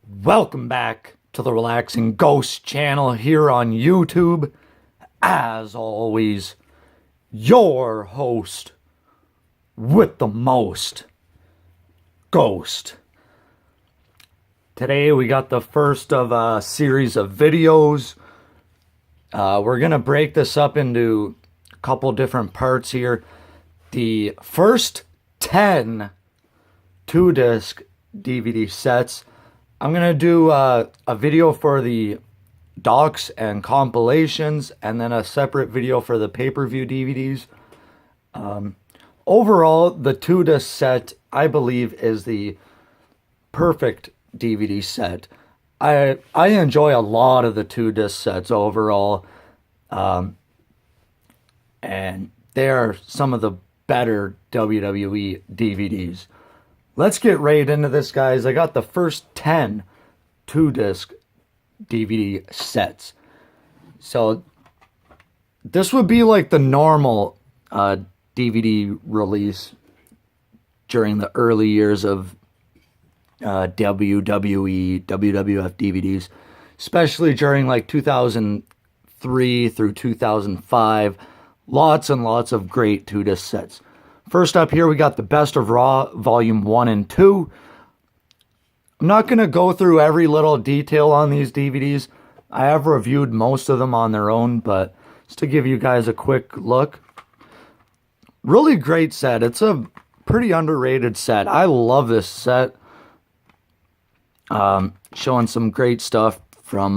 Welcome back to the Relaxing Ghost channel here on YouTube. As always, your host with the most, Ghost. Today we got the first of a series of videos. We're going to break this up into a couple different parts here. The first 10 2-disc DVD sets. I'm going to do a video for the docs and compilations, and then a separate video for the pay-per-view DVDs. Overall, the 2-disc set, I believe, is the perfect DVD set. I enjoy a lot of the 2-disc sets overall, and they are some of the better WWE DVDs. Let's get right into this, guys. I got the first 10 2-disc DVD sets. So this would be like the normal DVD release during the early years of WWE, WWF DVDs, especially during like 2003 through 2005. Lots and lots of great 2-disc sets. First up here, we got the Best of Raw, Volume 1 and 2. I'm not going to go through every little detail on these DVDs. I have reviewed most of them on their own, but just to give you guys a quick look. Really great set. It's a pretty underrated set. I love this set. Showing some great stuff from,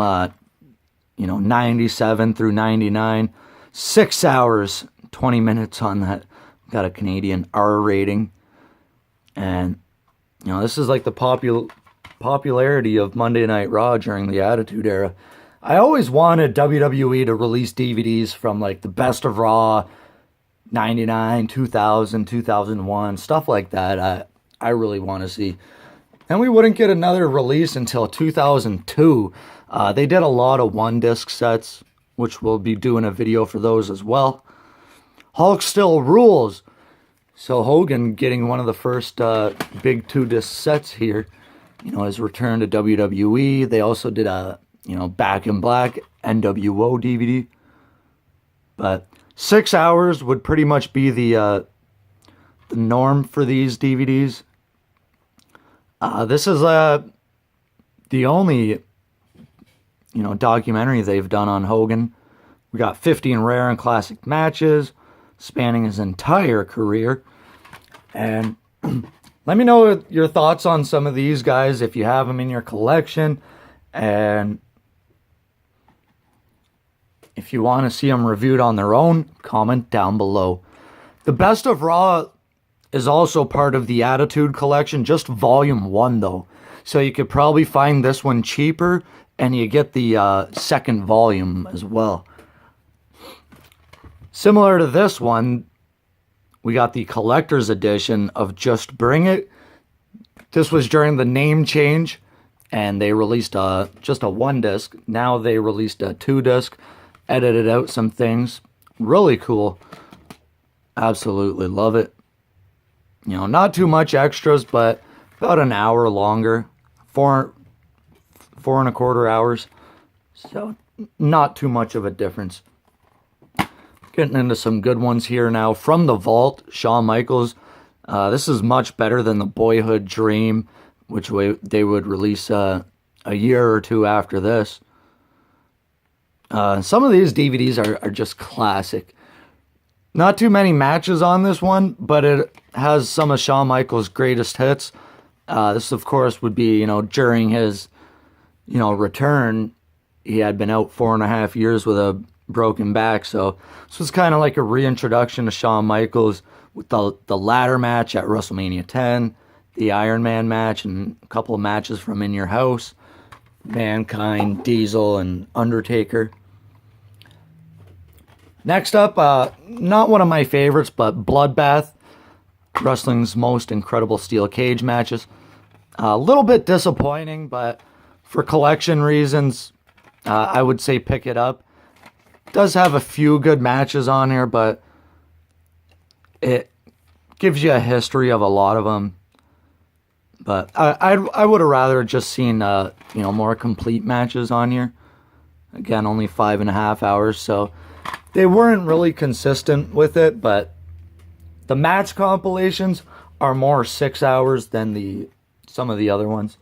97 through 99. 6 hours, 20 minutes on that. Got a Canadian R rating. And, this is like the popularity of Monday Night Raw during the Attitude Era. I always wanted WWE to release DVDs from like the Best of Raw, 99, 2000, 2001, stuff like that. I really want to see. And we wouldn't get another release until 2002. They did a lot of 1-disc sets, which we'll be doing a video for those as well. Hulk still rules. So Hogan getting one of the first big 2-disc sets here. His return to WWE. They also did a, Back in Black NWO DVD. But 6 hours would pretty much be the norm for these DVDs. This is the only, documentary they've done on Hogan. We got 15 rare and classic matches spanning his entire career. And let me know your thoughts on some of these guys if you have them in your collection. And if you want to see them reviewed on their own, comment down below. The Best of Raw is also part of the Attitude Collection, just Volume 1 though. So you could probably find this one cheaper, and you get the second volume as well. Similar to this one, we got the collector's edition of Just Bring It. This was during the name change, and they released just a 1-disc. Now they released a 2-disc, edited out some things. Really cool. Absolutely love it. Not too much extras, but about an hour longer. 4.25 hours. So not too much of a difference. Getting into some good ones here now. From the Vault, Shawn Michaels. This is much better than the Boyhood Dream, which they would release a year or two after this. Some of these DVDs are just classic. Not too many matches on this one, but it has some of Shawn Michaels' greatest hits. This, of course, would be, during his, return. He had been out 4.5 years with a broken back, so this was kind of like a reintroduction to Shawn Michaels with the ladder match at WrestleMania 10, the Iron Man match, and a couple of matches from In Your House, Mankind, Diesel, and Undertaker. Next up, not one of my favorites, but Bloodbath, wrestling's most incredible steel cage matches. A little bit disappointing, but for collection reasons, I would say pick it up. Does have a few good matches on here, but it gives you a history of a lot of them. But I would have rather just seen more complete matches on here. Again, only 5.5 hours, so they weren't really consistent with it. But the match compilations are more 6 hours than some of the other ones.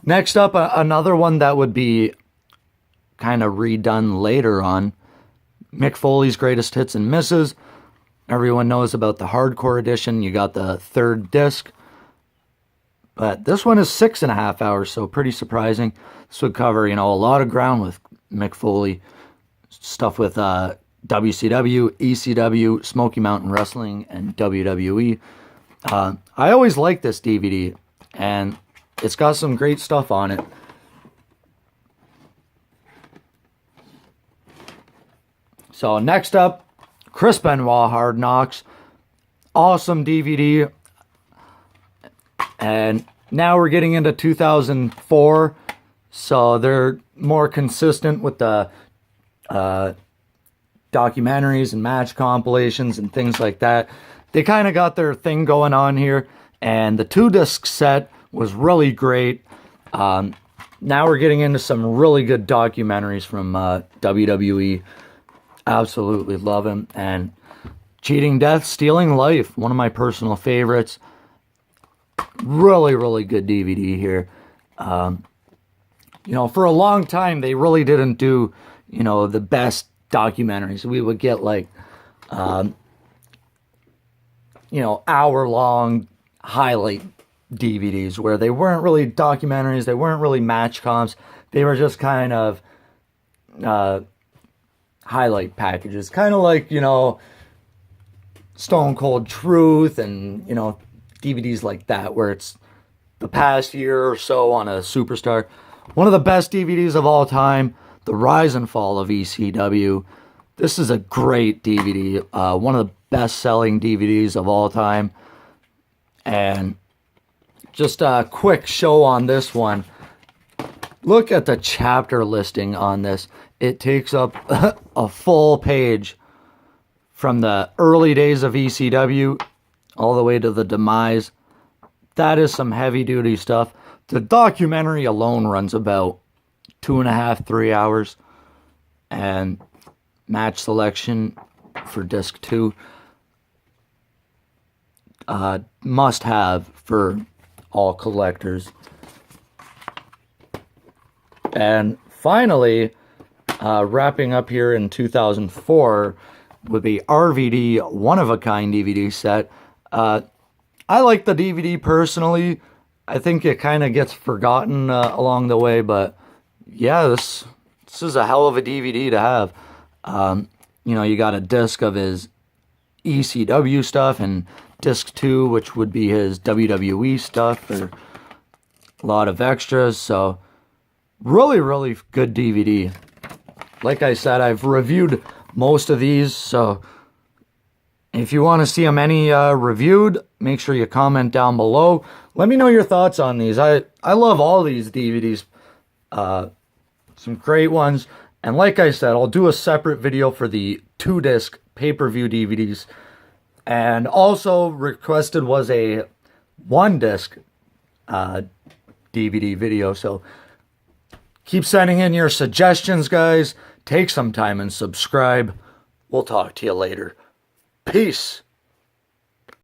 Next up, another one that would be kind of redone later on. Mick Foley's Greatest Hits and Misses. Everyone knows about the Hardcore edition. You got the third disc. But this one is 6.5 hours, so pretty surprising. This would cover, a lot of ground with Mick Foley. Stuff with WCW, ECW, Smoky Mountain Wrestling, and WWE. I always liked this DVD, and it's got some great stuff on it. So next up, Chris Benoit Hard Knocks. Awesome DVD. And now we're getting into 2004. So they're more consistent with the documentaries and match compilations and things like that. They kind of got their thing going on here. And the 2-disc set was really great. Now we're getting into some really good documentaries from WWE. Absolutely love him. And Cheating Death, Stealing Life, one of my personal favorites. Really, really good DVD here. For a long time, they really didn't do, the best documentaries. We would get hour-long highlight DVDs where they weren't really documentaries. They weren't really match comps. They were just kind of highlight packages, kind of like Stone Cold Truth and DVDs like that, where it's the past year or so on a superstar. One of the best DVDs of all time, The Rise and Fall of ECW. This is a great DVD, one of the best selling DVDs of all time. And just a quick show on this one. Look at the chapter listing on this. It takes up a full page from the early days of ECW all the way to the demise. That is some heavy duty stuff. The documentary alone runs about 2.5, 3 hours. And match selection for disc 2. Must have for all collectors. And finally, wrapping up here in 2004 would be RVD One of a Kind DVD set. I like the DVD personally. I think it kind of gets forgotten along the way, but yeah, this is a hell of a DVD to have. You got a disc of his ECW stuff and disc 2, which would be his WWE stuff, or a lot of extras. So really, really good DVD. Like I said, I've reviewed most of these, so if you want to see them any reviewed, make sure you comment down below. Let me know your thoughts on these. I love all these DVDs. Some great ones. And like I said, I'll do a separate video for the 2-disc pay-per-view DVDs. And also requested was a 1-disc DVD video. So keep sending in your suggestions, guys. Take some time and subscribe. We'll talk to you later. Peace.